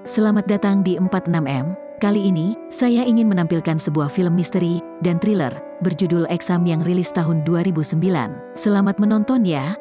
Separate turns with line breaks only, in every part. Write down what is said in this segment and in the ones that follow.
Selamat datang di 46M. Kali ini, saya ingin menampilkan sebuah film misteri dan thriller berjudul Exam yang rilis tahun 2009. Selamat menonton ya.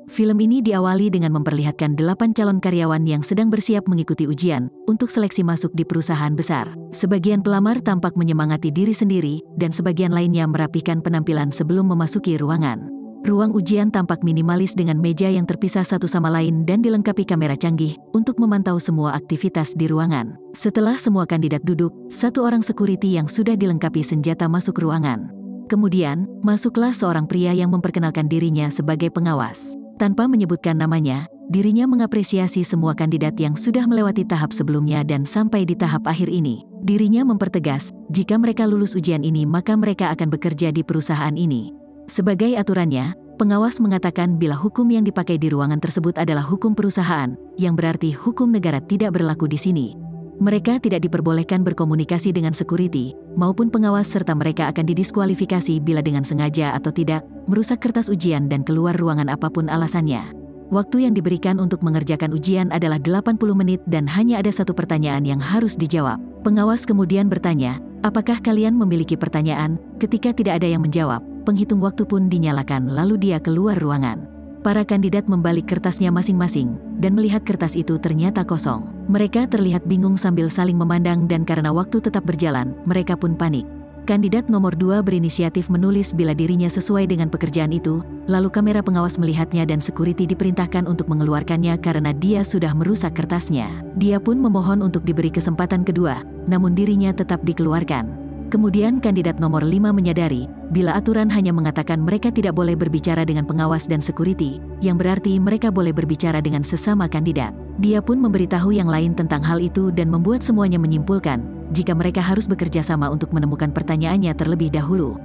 Film ini diawali dengan memperlihatkan 8 calon karyawan yang sedang bersiap mengikuti ujian untuk seleksi masuk di perusahaan besar. Sebagian pelamar tampak menyemangati diri sendiri dan sebagian lainnya merapikan penampilan sebelum memasuki ruangan. Ruang ujian tampak minimalis dengan meja yang terpisah satu sama lain dan dilengkapi kamera canggih untuk memantau semua aktivitas di ruangan. Setelah semua kandidat duduk, satu orang security yang sudah dilengkapi senjata masuk ruangan. Kemudian, masuklah seorang pria yang memperkenalkan dirinya sebagai pengawas. Tanpa menyebutkan namanya, dirinya mengapresiasi semua kandidat yang sudah melewati tahap sebelumnya dan sampai di tahap akhir ini. Dirinya mempertegas, jika mereka lulus ujian ini maka mereka akan bekerja di perusahaan ini. Sebagai aturannya, pengawas mengatakan bila hukum yang dipakai di ruangan tersebut adalah hukum perusahaan, yang berarti hukum negara tidak berlaku di sini. Mereka tidak diperbolehkan berkomunikasi dengan security, maupun pengawas serta mereka akan didiskualifikasi bila dengan sengaja atau tidak, merusak kertas ujian dan keluar ruangan apapun alasannya. Waktu yang diberikan untuk mengerjakan ujian adalah 80 menit dan hanya ada satu pertanyaan yang harus dijawab. Pengawas kemudian bertanya, apakah kalian memiliki pertanyaan? Ketika tidak ada yang menjawab, penghitung waktu pun dinyalakan lalu dia keluar ruangan. Para kandidat membalik kertasnya masing-masing, dan melihat kertas itu ternyata kosong. Mereka terlihat bingung sambil saling memandang dan karena waktu tetap berjalan, mereka pun panik. Kandidat nomor 2 berinisiatif menulis bila dirinya sesuai dengan pekerjaan itu, lalu kamera pengawas melihatnya dan security diperintahkan untuk mengeluarkannya karena dia sudah merusak kertasnya. Dia pun memohon untuk diberi kesempatan kedua, namun dirinya tetap dikeluarkan. Kemudian kandidat nomor 5 menyadari, bila aturan hanya mengatakan mereka tidak boleh berbicara dengan pengawas dan security, yang berarti mereka boleh berbicara dengan sesama kandidat. Dia pun memberitahu yang lain tentang hal itu dan membuat semuanya menyimpulkan, jika mereka harus bekerja sama untuk menemukan pertanyaannya terlebih dahulu.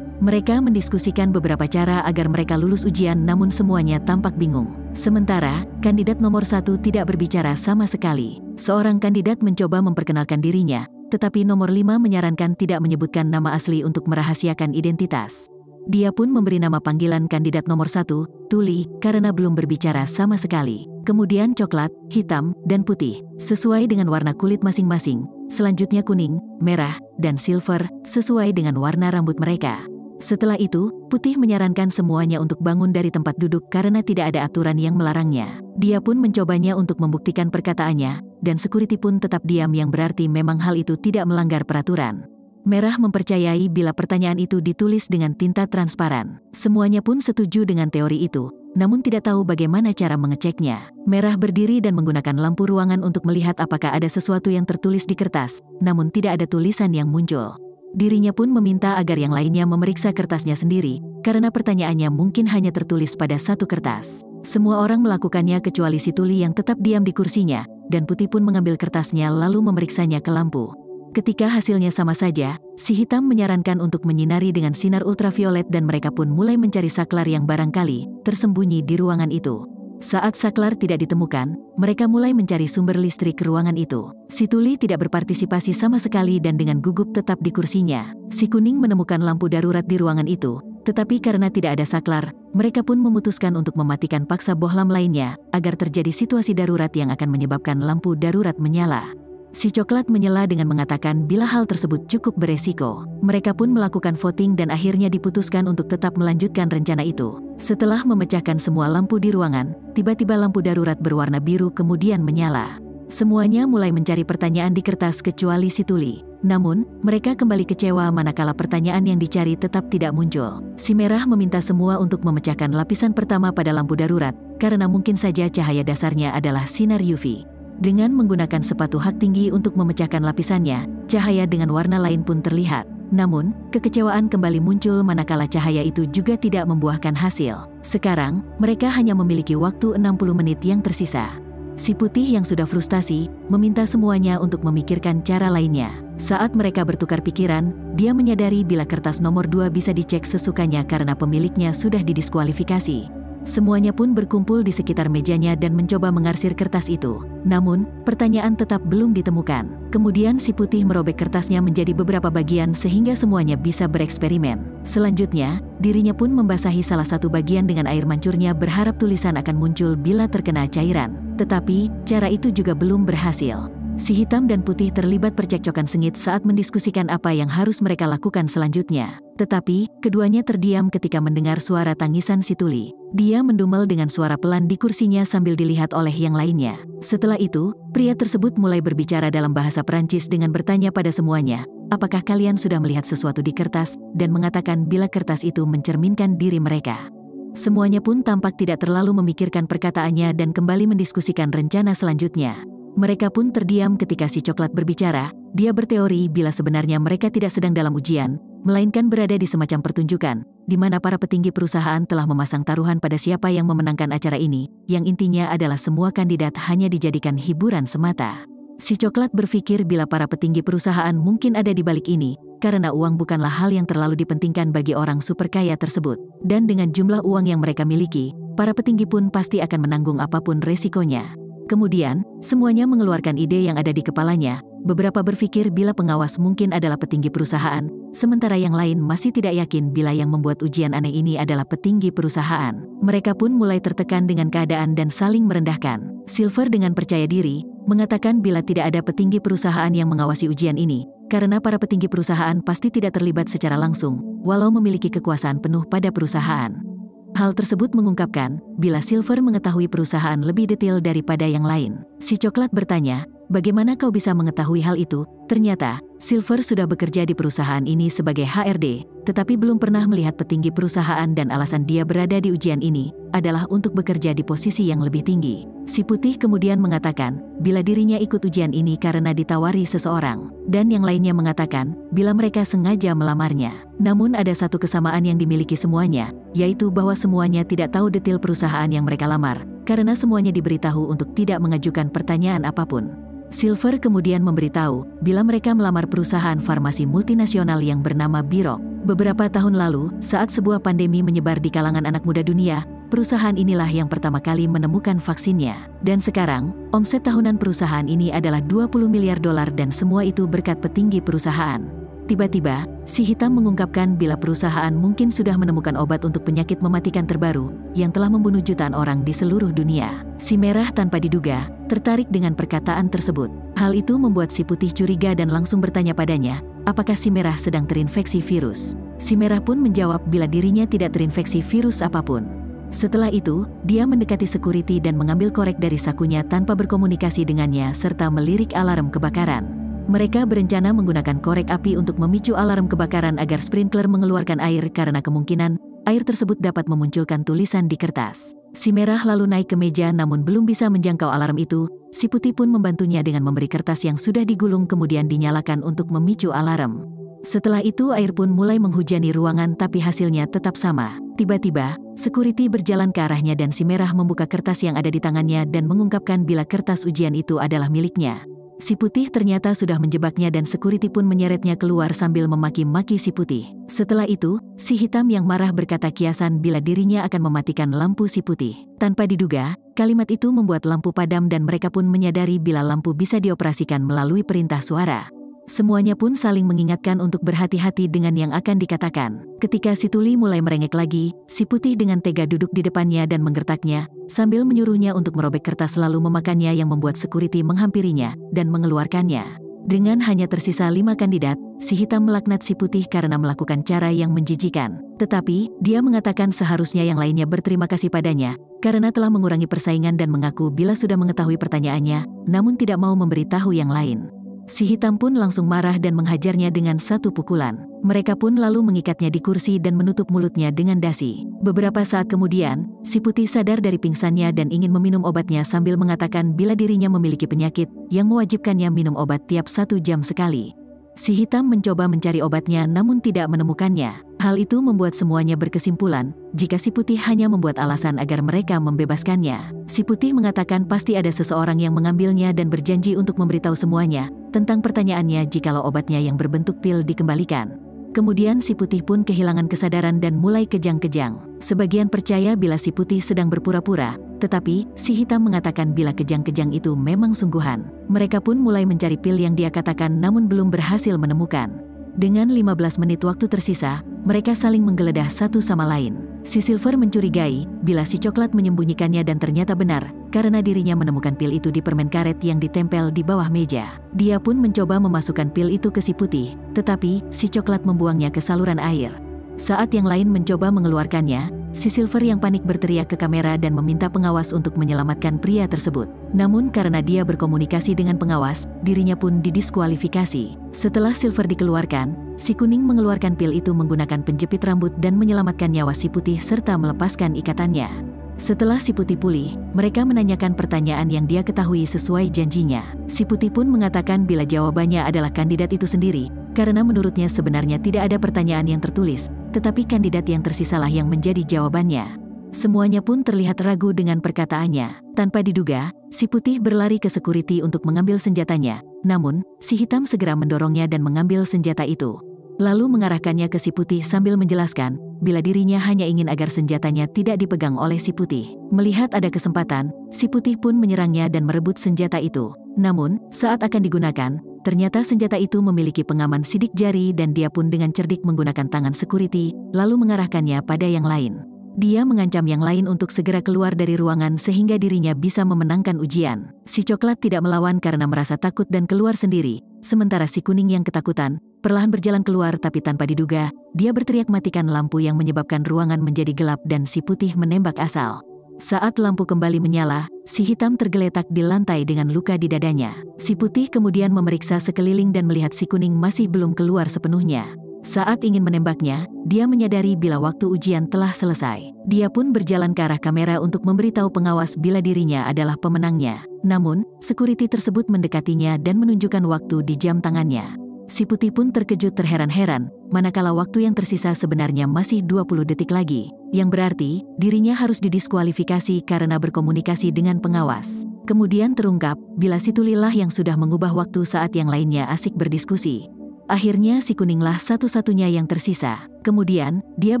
Mereka mendiskusikan beberapa cara agar mereka lulus ujian namun semuanya tampak bingung. Sementara, kandidat nomor 1 tidak berbicara sama sekali. Seorang kandidat mencoba memperkenalkan dirinya, tetapi nomor 5 menyarankan tidak menyebutkan nama asli untuk merahasiakan identitas. Dia pun memberi nama panggilan kandidat nomor 1, Tuli, karena belum berbicara sama sekali. Kemudian coklat, hitam, dan putih, sesuai dengan warna kulit masing-masing. Selanjutnya kuning, merah, dan silver, sesuai dengan warna rambut mereka. Setelah itu, putih menyarankan semuanya untuk bangun dari tempat duduk karena tidak ada aturan yang melarangnya. Dia pun mencobanya untuk membuktikan perkataannya, dan security pun tetap diam yang berarti memang hal itu tidak melanggar peraturan. Merah mempercayai bila pertanyaan itu ditulis dengan tinta transparan. Semuanya pun setuju dengan teori itu, namun tidak tahu bagaimana cara mengeceknya. Merah berdiri dan menggunakan lampu ruangan untuk melihat apakah ada sesuatu yang tertulis di kertas, namun tidak ada tulisan yang muncul. Dirinya pun meminta agar yang lainnya memeriksa kertasnya sendiri, karena pertanyaannya mungkin hanya tertulis pada satu kertas. Semua orang melakukannya kecuali si Tuli yang tetap diam di kursinya, dan Putih pun mengambil kertasnya lalu memeriksanya ke lampu. Ketika hasilnya sama saja, si hitam menyarankan untuk menyinari dengan sinar ultraviolet dan mereka pun mulai mencari saklar yang barangkali tersembunyi di ruangan itu. Saat saklar tidak ditemukan, mereka mulai mencari sumber listrik ke ruangan itu. Si Tuli tidak berpartisipasi sama sekali dan dengan gugup tetap di kursinya. Si kuning menemukan lampu darurat di ruangan itu, tetapi karena tidak ada saklar, mereka pun memutuskan untuk mematikan paksa bohlam lainnya, agar terjadi situasi darurat yang akan menyebabkan lampu darurat menyala. Si coklat menyela dengan mengatakan bila hal tersebut cukup beresiko. Mereka pun melakukan voting dan akhirnya diputuskan untuk tetap melanjutkan rencana itu. Setelah memecahkan semua lampu di ruangan, tiba-tiba lampu darurat berwarna biru kemudian menyala. Semuanya mulai mencari pertanyaan di kertas kecuali si Tuli. Namun, mereka kembali kecewa manakala pertanyaan yang dicari tetap tidak muncul. Si merah meminta semua untuk memecahkan lapisan pertama pada lampu darurat, karena mungkin saja cahaya dasarnya adalah sinar UV. Dengan menggunakan sepatu hak tinggi untuk memecahkan lapisannya, cahaya dengan warna lain pun terlihat. Namun, kekecewaan kembali muncul manakala cahaya itu juga tidak membuahkan hasil. Sekarang, mereka hanya memiliki waktu 60 menit yang tersisa. Si Putih yang sudah frustasi, meminta semuanya untuk memikirkan cara lainnya. Saat mereka bertukar pikiran, dia menyadari bila kertas nomor 2 bisa dicek sesukanya karena pemiliknya sudah didiskualifikasi. Semuanya pun berkumpul di sekitar mejanya dan mencoba mengarsir kertas itu. Namun, pertanyaan tetap belum ditemukan. Kemudian si Putih merobek kertasnya menjadi beberapa bagian sehingga semuanya bisa bereksperimen. Selanjutnya, dirinya pun membasahi salah satu bagian dengan air mancurnya berharap tulisan akan muncul bila terkena cairan. Tetapi, cara itu juga belum berhasil. Si hitam dan putih terlibat percekcokan sengit saat mendiskusikan apa yang harus mereka lakukan selanjutnya. Tetapi, keduanya terdiam ketika mendengar suara tangisan si tuli. Dia mendumel dengan suara pelan di kursinya sambil dilihat oleh yang lainnya. Setelah itu, pria tersebut mulai berbicara dalam bahasa Perancis dengan bertanya pada semuanya, apakah kalian sudah melihat sesuatu di kertas, dan mengatakan bila kertas itu mencerminkan diri mereka. Semuanya pun tampak tidak terlalu memikirkan perkataannya dan kembali mendiskusikan rencana selanjutnya. Mereka pun terdiam ketika si coklat berbicara. Dia berteori bila sebenarnya mereka tidak sedang dalam ujian, melainkan berada di semacam pertunjukan, di mana para petinggi perusahaan telah memasang taruhan pada siapa yang memenangkan acara ini, yang intinya adalah semua kandidat hanya dijadikan hiburan semata. Si coklat berpikir bila para petinggi perusahaan mungkin ada di balik ini, karena uang bukanlah hal yang terlalu dipentingkan bagi orang super kaya tersebut, dan dengan jumlah uang yang mereka miliki, para petinggi pun pasti akan menanggung apapun resikonya. Kemudian, semuanya mengeluarkan ide yang ada di kepalanya. Beberapa berpikir bila pengawas mungkin adalah petinggi perusahaan, sementara yang lain masih tidak yakin bila yang membuat ujian aneh ini adalah petinggi perusahaan. Mereka pun mulai tertekan dengan keadaan dan saling merendahkan. Silver dengan percaya diri, mengatakan bila tidak ada petinggi perusahaan yang mengawasi ujian ini, karena para petinggi perusahaan pasti tidak terlibat secara langsung, walau memiliki kekuasaan penuh pada perusahaan. Hal tersebut mengungkapkan, bila Silver mengetahui perusahaan lebih detail daripada yang lain. Si coklat bertanya, bagaimana kau bisa mengetahui hal itu? Ternyata, Silver sudah bekerja di perusahaan ini sebagai HRD, tetapi belum pernah melihat petinggi perusahaan dan alasan dia berada di ujian ini adalah untuk bekerja di posisi yang lebih tinggi. Si putih kemudian mengatakan, bila dirinya ikut ujian ini karena ditawari seseorang, dan yang lainnya mengatakan, bila mereka sengaja melamarnya. Namun ada satu kesamaan yang dimiliki semuanya, yaitu bahwa semuanya tidak tahu detail perusahaan yang mereka lamar, karena semuanya diberitahu untuk tidak mengajukan pertanyaan apapun. Silver kemudian memberitahu, bila mereka melamar perusahaan farmasi multinasional yang bernama Biro. Beberapa tahun lalu, saat sebuah pandemi menyebar di kalangan anak muda dunia, perusahaan inilah yang pertama kali menemukan vaksinnya. Dan sekarang, omset tahunan perusahaan ini adalah 20 miliar dolar dan semua itu berkat petinggi perusahaan. Tiba-tiba, si hitam mengungkapkan bila perusahaan mungkin sudah menemukan obat untuk penyakit mematikan terbaru, yang telah membunuh jutaan orang di seluruh dunia. Si merah tanpa diduga, tertarik dengan perkataan tersebut. Hal itu membuat si putih curiga dan langsung bertanya padanya, apakah si merah sedang terinfeksi virus? Si merah pun menjawab bila dirinya tidak terinfeksi virus apapun. Setelah itu, dia mendekati security dan mengambil korek dari sakunya tanpa berkomunikasi dengannya serta melirik alarm kebakaran. Mereka berencana menggunakan korek api untuk memicu alarm kebakaran agar sprinkler mengeluarkan air karena kemungkinan air tersebut dapat memunculkan tulisan di kertas. Si merah lalu naik ke meja namun belum bisa menjangkau alarm itu. Si putih pun membantunya dengan memberi kertas yang sudah digulung kemudian dinyalakan untuk memicu alarm. Setelah itu air pun mulai menghujani ruangan tapi hasilnya tetap sama. Tiba-tiba, security berjalan ke arahnya dan si merah membuka kertas yang ada di tangannya dan mengungkapkan bila kertas ujian itu adalah miliknya. Si putih ternyata sudah menjebaknya dan security pun menyeretnya keluar sambil memaki-maki si putih. Setelah itu, si hitam yang marah berkata kiasan bila dirinya akan mematikan lampu si putih. Tanpa diduga, kalimat itu membuat lampu padam dan mereka pun menyadari bila lampu bisa dioperasikan melalui perintah suara. Semuanya pun saling mengingatkan untuk berhati-hati dengan yang akan dikatakan. Ketika si tuli mulai merengek lagi, si putih dengan tega duduk di depannya dan menggertaknya, sambil menyuruhnya untuk merobek kertas lalu memakannya yang membuat security menghampirinya dan mengeluarkannya. Dengan hanya tersisa 5 kandidat, si hitam melaknat si putih karena melakukan cara yang menjijikan. Tetapi, dia mengatakan seharusnya yang lainnya berterima kasih padanya, karena telah mengurangi persaingan dan mengaku bila sudah mengetahui pertanyaannya, namun tidak mau memberitahu yang lain. Si hitam pun langsung marah dan menghajarnya dengan satu pukulan. Mereka pun lalu mengikatnya di kursi dan menutup mulutnya dengan dasi. Beberapa saat kemudian, si putih sadar dari pingsannya dan ingin meminum obatnya sambil mengatakan bila dirinya memiliki penyakit yang mewajibkannya minum obat tiap 1 jam sekali. Si hitam mencoba mencari obatnya namun tidak menemukannya. Hal itu membuat semuanya berkesimpulan, jika si putih hanya membuat alasan agar mereka membebaskannya. Si putih mengatakan pasti ada seseorang yang mengambilnya dan berjanji untuk memberitahu semuanya tentang pertanyaannya jikalau obatnya yang berbentuk pil dikembalikan. Kemudian si putih pun kehilangan kesadaran dan mulai kejang-kejang. Sebagian percaya bila si putih sedang berpura-pura, tetapi si hitam mengatakan bila kejang-kejang itu memang sungguhan. Mereka pun mulai mencari pil yang dia katakan namun belum berhasil menemukan. Dengan 15 menit waktu tersisa, mereka saling menggeledah satu sama lain. Si Silver mencurigai bila si Coklat menyembunyikannya dan ternyata benar, karena dirinya menemukan pil itu di permen karet yang ditempel di bawah meja. Dia pun mencoba memasukkan pil itu ke si Putih, tetapi si Coklat membuangnya ke saluran air. Saat yang lain mencoba mengeluarkannya, si Silver yang panik berteriak ke kamera dan meminta pengawas untuk menyelamatkan pria tersebut. Namun karena dia berkomunikasi dengan pengawas, dirinya pun didiskualifikasi. Setelah Silver dikeluarkan, si Kuning mengeluarkan pil itu menggunakan penjepit rambut dan menyelamatkan nyawa si Putih serta melepaskan ikatannya. Setelah si Putih pulih, mereka menanyakan pertanyaan yang dia ketahui sesuai janjinya. Si Putih pun mengatakan bila jawabannya adalah kandidat itu sendiri, karena menurutnya sebenarnya tidak ada pertanyaan yang tertulis, tetapi kandidat yang tersisalah yang menjadi jawabannya. Semuanya pun terlihat ragu dengan perkataannya. Tanpa diduga, si Putih berlari ke security untuk mengambil senjatanya. Namun, si Hitam segera mendorongnya dan mengambil senjata itu. Lalu mengarahkannya ke si Putih sambil menjelaskan bila dirinya hanya ingin agar senjatanya tidak dipegang oleh si Putih. Melihat ada kesempatan, si Putih pun menyerangnya dan merebut senjata itu. Namun, saat akan digunakan, ternyata senjata itu memiliki pengaman sidik jari dan dia pun dengan cerdik menggunakan tangan security, lalu mengarahkannya pada yang lain. Dia mengancam yang lain untuk segera keluar dari ruangan sehingga dirinya bisa memenangkan ujian. Si Coklat tidak melawan karena merasa takut dan keluar sendiri, sementara si Kuning yang ketakutan, perlahan berjalan keluar tapi tanpa diduga, dia berteriak matikan lampu yang menyebabkan ruangan menjadi gelap dan si Putih menembak asal. Saat lampu kembali menyala, si Hitam tergeletak di lantai dengan luka di dadanya. Si Putih kemudian memeriksa sekeliling dan melihat si Kuning masih belum keluar sepenuhnya. Saat ingin menembaknya, dia menyadari bila waktu ujian telah selesai. Dia pun berjalan ke arah kamera untuk memberitahu pengawas bila dirinya adalah pemenangnya. Namun, security tersebut mendekatinya dan menunjukkan waktu di jam tangannya. Si Putih pun terkejut terheran-heran, manakala waktu yang tersisa sebenarnya masih 20 detik lagi, yang berarti dirinya harus didiskualifikasi karena berkomunikasi dengan pengawas. Kemudian terungkap bila si Tulilah yang sudah mengubah waktu saat yang lainnya asik berdiskusi. Akhirnya si Kuninglah satu-satunya yang tersisa. Kemudian, dia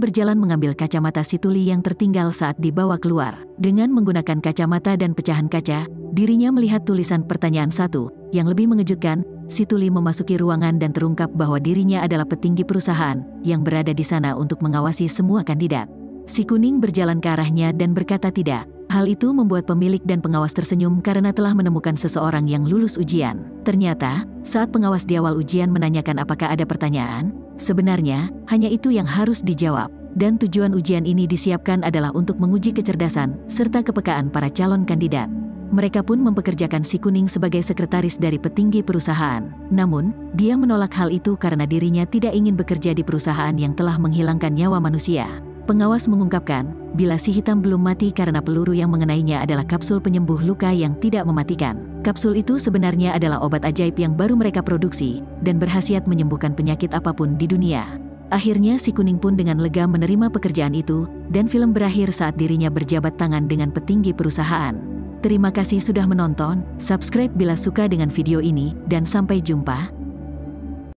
berjalan mengambil kacamata si Tuli yang tertinggal saat dibawa keluar. Dengan menggunakan kacamata dan pecahan kaca, dirinya melihat tulisan pertanyaan 1. Yang lebih mengejutkan, si Tuli memasuki ruangan dan terungkap bahwa dirinya adalah petinggi perusahaan yang berada di sana untuk mengawasi semua kandidat. Si Kuning berjalan ke arahnya dan berkata tidak. Hal itu membuat pemilik dan pengawas tersenyum karena telah menemukan seseorang yang lulus ujian. Ternyata, saat pengawas di awal ujian menanyakan apakah ada pertanyaan, sebenarnya hanya itu yang harus dijawab. Dan tujuan ujian ini disiapkan adalah untuk menguji kecerdasan serta kepekaan para calon kandidat. Mereka pun mempekerjakan si Kuning sebagai sekretaris dari petinggi perusahaan. Namun, dia menolak hal itu karena dirinya tidak ingin bekerja di perusahaan yang telah menghilangkan nyawa manusia. Pengawas mengungkapkan, bila si Hitam belum mati karena peluru yang mengenainya adalah kapsul penyembuh luka yang tidak mematikan. Kapsul itu sebenarnya adalah obat ajaib yang baru mereka produksi, dan berkhasiat menyembuhkan penyakit apapun di dunia. Akhirnya si Kuning pun dengan lega menerima pekerjaan itu, dan film berakhir saat dirinya berjabat tangan dengan petinggi perusahaan. Terima kasih sudah menonton, subscribe bila suka dengan video ini, dan sampai jumpa.